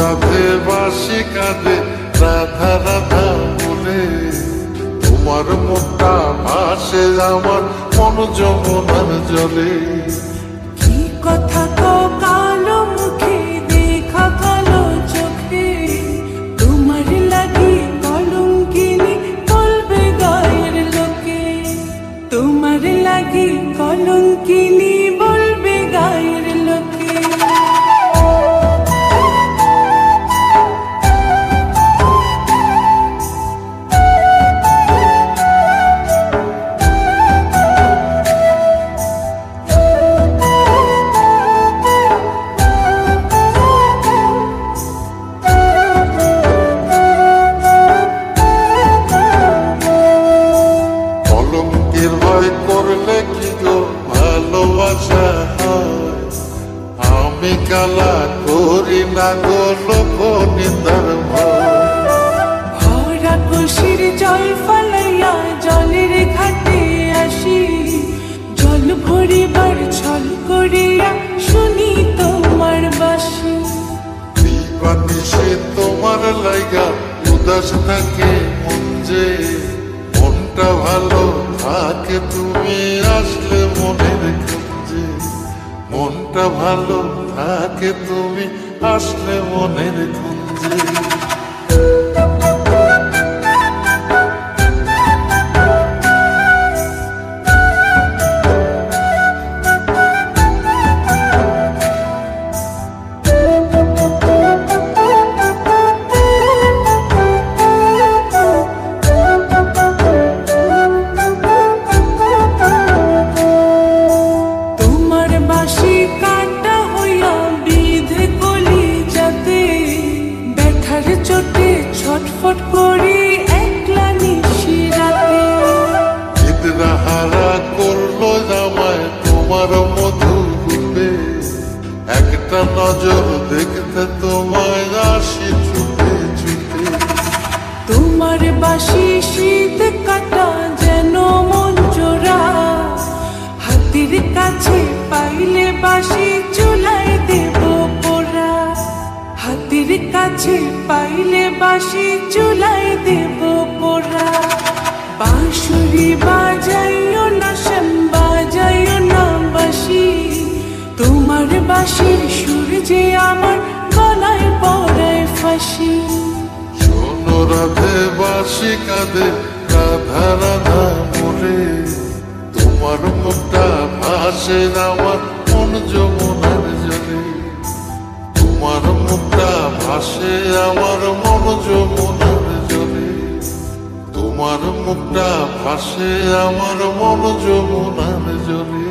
রাধে বাসি কাঁদে রাধা রাধা বলে, তোমার মুখটা ভাসে আমার মন যমুনার জলে। কি কথা তো কালো মুখে দেখা কালো চোখে, তোমার লাগি কলঙ্কিনী বলবে গায়ের লোকে, তোমার লাগি কলঙ্কিনী বলবে গায়ের লোকে। করলে কি গো ভালোবাসা হয়, আমি কালা করি না গো লোক নিন্দার ভয়। ভরা খুশির জল ফলাইয়া জলের ঘাটে আসি, জল ভরিবার ছল করিয়া শুনি তোমার বাসি। দিবানিশে তোমার লাইগা উদাস থাকে মন যে, মনটা ভালো থাকে তুমি আসলে মনের খুঁজে, মনটা ভালো থাকে তুমি আসলে মনের খুঁজে। ছটফট করি একলা নিশি রাতে, নিদ্রা হারা করলো জামায় তোমার মধু রূপে, একটা নজর দেখতে তোমায় আসি ছুটে ছুটে। তোমার বাসি শীত কাটা যেন মন জোড়া, হাতের কাছে পাইলে বাসি চুলাই দেব পোড়া, হাতের কাছে পাইলে বাসি চুলাই দেব পোড়া। বাঁশুরি বাজাইও না শ্যাম বাজাইও না বাসি, তোমার বাসির সুর যে আমার গলায় পড়ায় ফাঁসি। শোনো রাধে বাসি কাঁদে রাধা রাধা বলে, তোমার মুখটা ভাসে আমার মন যমুনার জলে, তোমার মুখটা ভাসে আমার মন যমুনার জলে, তোমার মুখটা ভাসে আমার মন যমুনার জলে।